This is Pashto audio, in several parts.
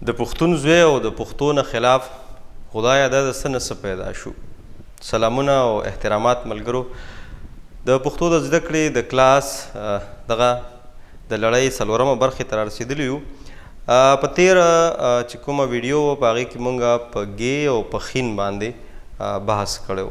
د پښتون زوی او د پښتو نه خلاف خدایه دا د څه نه څه پیدا شو. سلامونه او احترامات ملګرو. د پښتو د زده کړې د کلاس دغه د لړۍ 4مه برخې ته رارسېدلي یو. په تېره چې کومه ویډیو وه په هغې کې مونږ په ګې او په خین باندې بحث کړی و.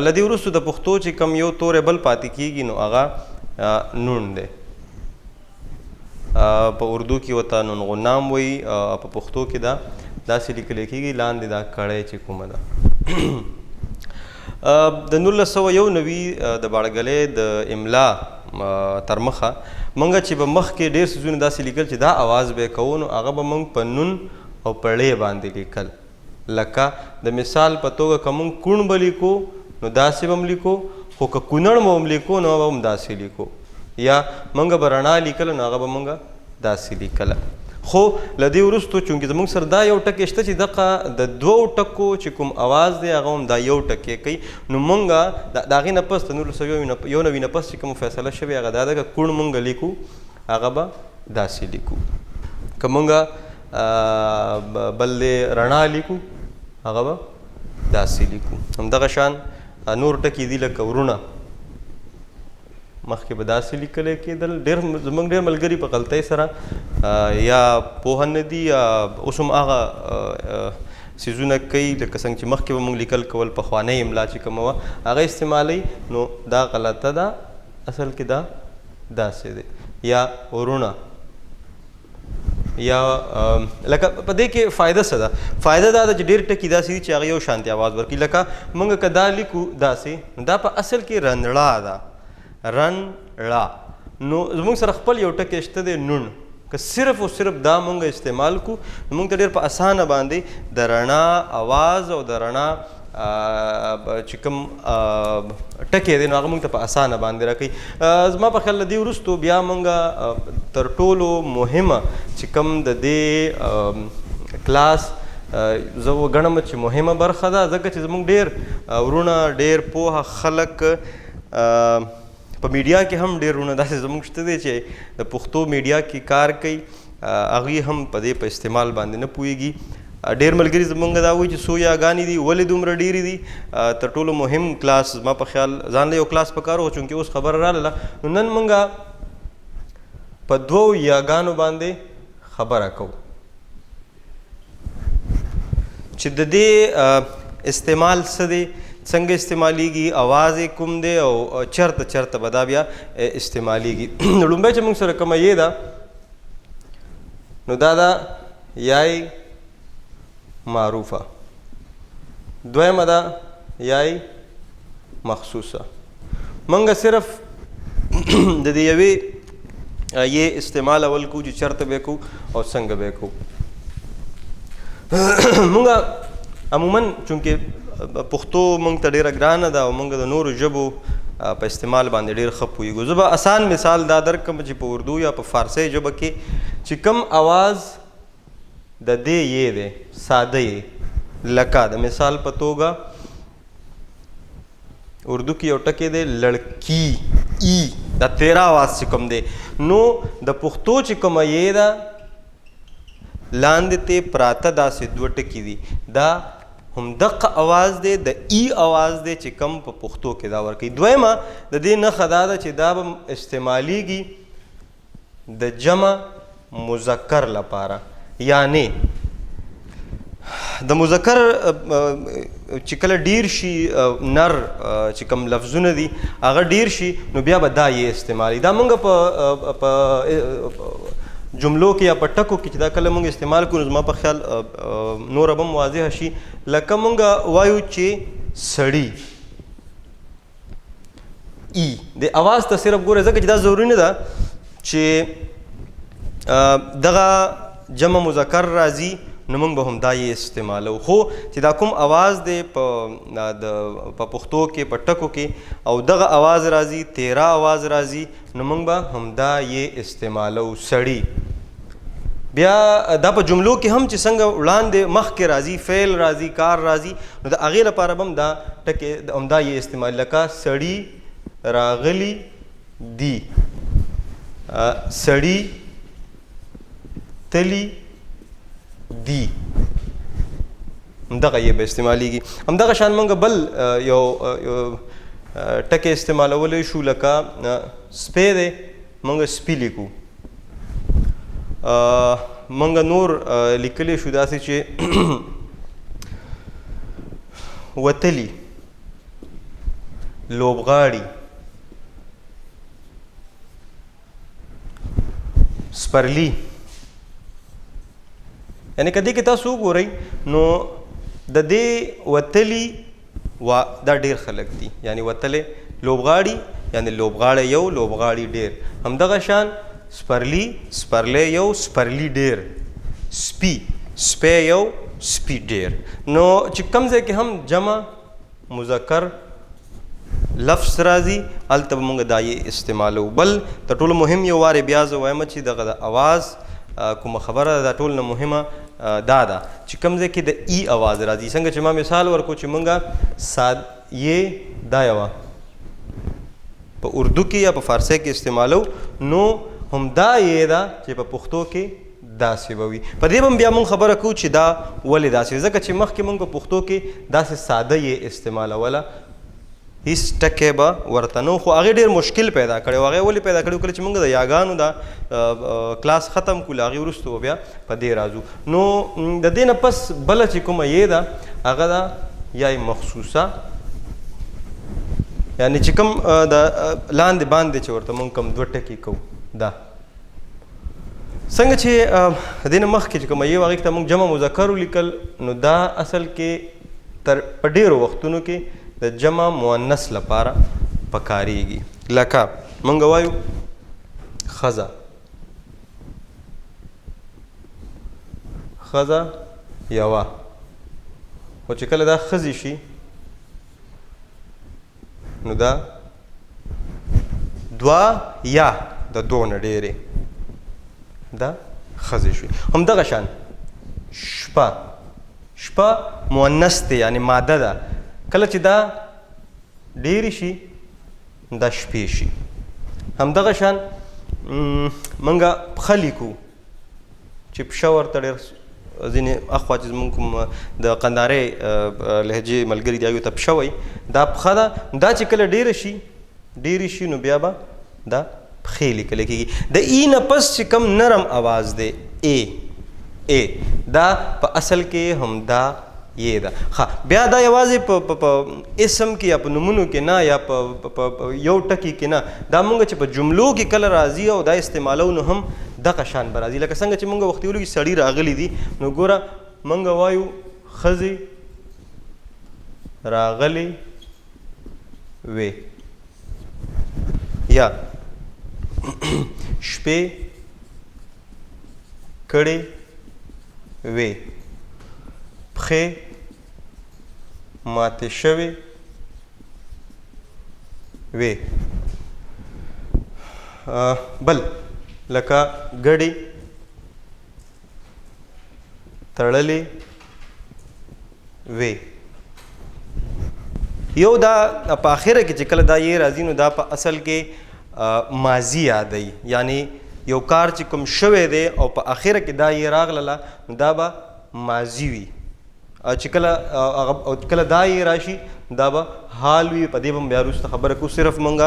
له دې وروستو د پښتو چې کوم یو توری بل پاتې کېږي نو هغه نون دی. په اردو کې ورته نون غنام وایي، په پښتو کې دا داسې لیکلی کېږي لاندې دا کړی چې کومه ده. د 1991 د باړګلې د املا تر مخه موږ چې به مخکې ډېر څیزونه داسې لیکل چې دا اواز به یې کوو نو هغه به موږ په نون او په ړې باندې لیکل. لکه د مثال په توګه که موږ کوڼ به لیکو نو داسې به هم لیکو، خو که کونړ به هم لیکو نو به هم داسې لیکو، یا موږ به رڼا لیکله نو هغه به موږ داسې لیکله. خو له دې وروستو چونکې زموږ سره دا یو ټکی شته چې دغه د 2 ټکو چې کوم اواز دی هغه هم دا یو ټکی کوي. نو موږ د هغې نه پس د 1991 نه پس چې کومه فیصله شوې هغه دا ده که کوڼ موږ لیکو هغه به داسې لیکو، که موږ بل دی رڼا لیکو هغه به داسې لیکو. همدغه شان نور ټکي دي لکه ورونه مخکې به داسې لیکلی کېدل. زموږ ډېر ملګري په غلطۍ سره یا پوهه نه دي یا اوس هم هغه څیزونه کوي لکه څنګه چې مخکې به موږ لیکل کول پخوانۍ املا چې کومه وه هغه استعمالوي، نو دا غلطه ده. اصل کې دا داسې دی. یا ورونه یا لکه په دې کې فایده څه ده؟ فایده دا ده چې ډېر ټکي داسې دي چې هغه یو شانتي اواز ورکوي. لکه موږ که دا لیکو داسې نو دا په اصل کې رنړا ده، رنړا. نو زموږ سره خپل یو ټکی شته دی نون. که صرف او صرف دا مونږ استعمال کو نو مونږ ته ډېر په اسانه باندې د رڼا اواز او د رڼا چې کوم ټکی دی نو هغه مونږ ته په اسانه باندې راکوي. زما په خیال له دې وروستو بیا مونږ تر ټولو مهمه چې کوم د دې کلاس زه وګڼم چې مهمه برخه ده، ځکه چې زموږ ډېر ورونه ډېر پوهه خلک په میډیا کې هم ډېر ورونه داسې زموږ شته دی چې د پښتو میډیا کې کار کوي، هغوی هم په دې په استعمال باندې نه پوهېږي. ډېر ملګري زموږ دا وایي چې څو یاګانې دي ولې دومره ډېرې دي. تر ټولو مهم کلاس زما په خیال ځان له یو کلاس پکار و، چونکې اوس خبره راغله نو نن موږ په 2 یاګانو باندې خبره کوو چې د دې استعمال څه دی، څنګه استعمالیږي، اواز یې کوم دی او چرته چرته به دا بیا استعمالیږي. لومبی چې موږ سره کومه یې ده نو دا ده یای معروفه، دویمه ده یای مخصوصه. موږ صرف د دې یوې یې استعمال اول کوو چې چرته به یې کوو او څنګه به یې کوو. موږ عموما چونکې پښتو موږ ته ډېره ګرانه ده او موږ د نورو ژبو په استعمال باندې ډېر ښه پوهېږو. زه به اسان مثال دا درکړم چې په اردو یا په فارسۍ ژبه کې چې کوم اواز د دې یې دی ساده یې، لکه د مثال په توګه اردو کې یو ټکی دی لړکي، ای دا 13 اواز چې کوم دی، نو د پښتو چې کومه یې ده لاندې ته پراته داسې 2 ټکي دي، دا همدغه اواز دی، د ای اواز دی چې کم په پښتو کې دا ورکوي. دویمه د دې نښه دا ده چې دا به استعمالیږي د جمع مذکر لپاره، یعنی د مذکر چې کله ډیر شي نر چې کوم لفظونه دي هغه ډیر شي نو بیا به دا یې استعمالي. دا موږ په جملو کې یا په ټکو کې چې دا کله موږ استعمال کړو زما په خیال نوره به هم واضحه شي. لکه موږ وایو چې سړي، ای د اواز ته صرف ګوره، ځکه چې دا ضروري نه ده چې دغه جمع مذکر راځي نو موږ به هم دا یې استعمالو. خو چې دا کوم اواز دی په پښتو کې په ټکو کې او دغه اواز راځي 13 اواز راځي نو موږ به هم دا یې استعمالو سړي. بیا دا په جملو کې هم چې څنګه وړاندې مخکې راځي فعل راځي کار راځي نو د هغې لپاره به هم دا ټکې همدا یې استعمال، لکه سړي راغلي دي، سړي تلی دی همدغه یې به استعمالیږي. همدغه شان موږ بل یو ټکی استعمالولی شو لکه سپی دی موږ سپي لیکو. موږ نور لیکلی شو داسې چې وتلي، لوبغاړي، سپرلی. یعنی که دې کې تاسو وګورئ نو د دې وتلي دا ډېر خلک دي، یعنی وتلی لوبغاړي یعنی لوبغاړی یو لوبغاړي ډېر. همدغه شان سپرلی سپرلی یو سپرلی ډېر، سپي سپی یو سپي ډېر. نو چې کوم ځای کې هم جمع مذکر لفظ راځي هلته به موږ دا یې استعمالو. بل تر ټولو مهم یو وارې بیا زه وایم چې دغه د اواز کومه خبره ده دا ټول نه مهمه دا ده چې کوم ځای کې د ای اواز راځي. څنګه چې ما مثال ورکو چې موږ یې دا یوه په اردو کې یا په فارسی کې استعمالو نو همدا یې ده چې په پښتو کې داسې به وي. په دې به بیا موږ خبره کوو چې دا ولې داسې ځکه چې مخکې موږ په پښتو کې داسې ساده یې استعمالوله، هیڅ ټکی به ورته نه خو هغې ډېر مشکل پیدا کړی و. هغې ولې پیدا کړی کله چې موږ د یاګانو دا کلاس ختم کړو هغې وروسته به بیا په دې راځو. نو د دې نه پس بله چې کومه یې ده هغه ده یای مخصوصه، یعنی چې کوم د لاندې باندې چې ورته موږ کوم دوه ټکي کوو دا. څنګه چې د دې نه مخکې چې کومه یې هغې ته موږ جمع مذکر ولیکل نو دا اصل کې په ډېرو وختونو کې د جمع مؤنث لپاره پکارېږي. لکه موږ وایو ښځه، ښځه یوه، خو چې کله دا ښځې شي نو دا دوه یا د دوه نه ډېرې دا ښځې شوي. همدغه شان شپه، شپه مؤنث دی یعنی ماده ده، کله چې دا ډېرې شي دا شپې شي. همدغه شان موږ پښه لیکو چې پښه ورته ډېر ځینې اخوا چې زمونږ کوم د قندارۍ لهجې ملګري دي هغوی ته پښه وایي، دا پښه ده. دا چې کله ډېرې شي نو بیا به دا پښې لیکلی کېږي. د ای نه پس چې کوم نرم آواز دی ای دا په اصل کې همدا یې ده. بیا دا یوازې په اسم کې یا په نومونو کې نه یا په یو ټکي کې نه، دا موږ چې په جملو کې کله راځي او دا استعمالو نو هم دغه شان به راځي. لکه څنګه چې موږ وختي ویلو کې سړي راغلي دي نو ګوره موږ وایو ښځې راغلې وې، یا شپې کړې وې، پښې ماتې شوې وې. بل لکه ګډې تړلې وې. یو دا په آخره کې چې کله دا یې راځي نو دا په اصل کې ماضي یادوي، یعنی یو کار چې کوم شوی دی او په آخره کې دا یې راغلله نو دا به ماضي وي. چې کله دا یې راشي دا به حال وي. په دې به بیا وروسته خبره کوو. صرف موږ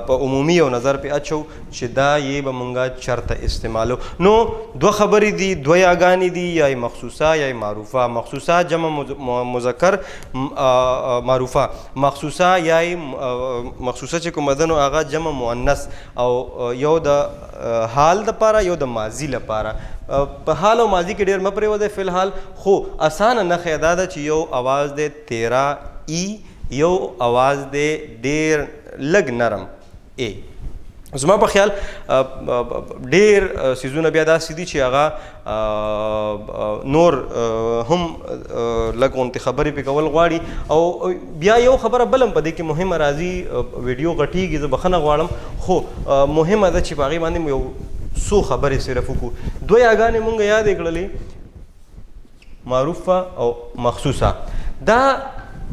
په عمومي یو نظر پې اچو چې دا یې به موږ چرته استعمالو. نو دوه خبرې دي، دوه یاګانې دي، یا مخصوصه یا معروفه. مخصوصه جمع مذکر معروفه، مخصوصه یا مخصوصه چې کومه ده نو هغه جمع مؤنث، او یو د حال دپاره یو د ماضي لپاره. په حال او ماضي کې ډېر مه پرېږدئ فی الحال، خو اسانه نښه دا ده چې یو اواز دی تیرا ای، یو اواز دی ډېر لږ نرم ای. زما په خیال ډېر څیزونه بیا داسې دي چې هغه نور هم لږ غوندې خبرې پې کول غواړي. او بیا یو خبره بل هم په دې کې مهمه راځي، ویډیو غټیږي زه بخښنه غواړم، خو مهمه ده چې په هغې باندې یو څو خبرې صرف وکړو. دوه یاګانې مونږ یادې کړلې، معروفه او مخصوصه. دا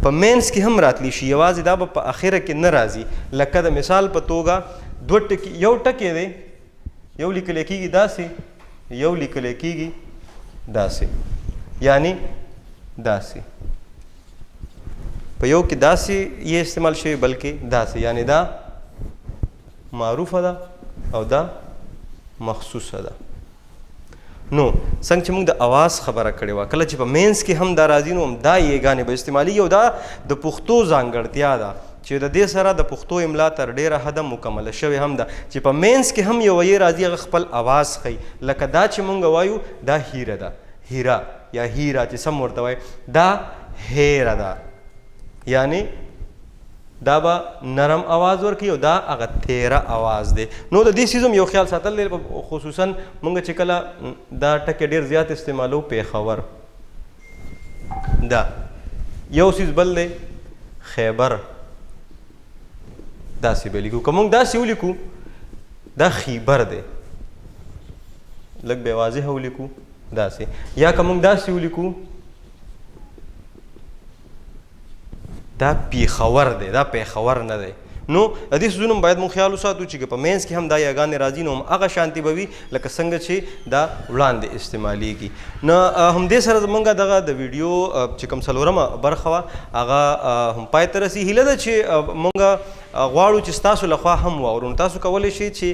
په مینس کې هم راتلی شي، یوازې دا به په اخره کې نه راځي. لکه د مثال په توګه دوه ټکي، یو ټکی دی، یو لیکلی کېږي داسې، یو لیکلی کېږي داسې. یعنی داسې په یو کې داسې یې استعمال شوی بلکې داسې یعنی دا معروفه ده او دا مخصوصه ده. نو څنګه چې موږ د اواز خبره کړې وه کله چې په مینس کې هم دا راځي نو هم دا یې به استعمالي او دا د پښتو ځانګړتیا ده چې د دې سره د پښتو املا تر ډیره حده مکمله شوې هم ده چې په مینس کې هم یو یې راځي هغه خپل اواز ښیي لکه دا چې موږ وایو دا هیره ده هیره یا هیره چې سم ورته وایي دا هیره ده یعنی دا به نرم آواز ورکوي او دا هغه تیره آواز دی. نو د دې څیز هم یو خیال ساتل دی خصوصا موږ چې کله دا ټکي ډېر زیات استعمالو پېښور دا یو څیز بل دی خیبر داسې به لیکو که موږ داسې ولیکو دا خیبر دی لږ بې واضحه ولیکو داسې یا که موږ داسې ولیکو دا پیښور دی دا پیښور نه دی. نو د دې څیزونو باید موږ خیال وساتو چې په مینس کې هم دا یاګانې راځي نو هم هغه شانتي به وي لکه څنګه چې دا وړاندې استعمالیږي. نو همدې سره زموږ دغه د ویډیو چې کوم څلورمه برخه وه هغه هم پای ته رسي. هیله ده چې موږ غواړو چې ستاسو لخوا هم واورو نو تاسو کولی شئ چې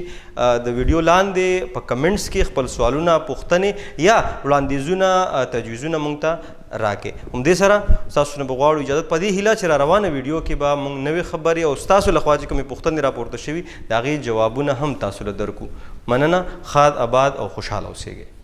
د ویډیو لاندې په کمنټس کې خپل سوالونه پوښتنې یا وړاندیزونه تجویزونه موږ ته راکې. همدې سره ستاسو نه به غواړو اجازت په دې هیله چې را روانه ویډیو کې به موږ نوې خبرې او ستاسو لخوا چې کومې پوښتنې راپورته شوي د هغې جوابونه هم تاسو له درکو. مننه. ښاد آباد او خوشحاله اوسیږئ.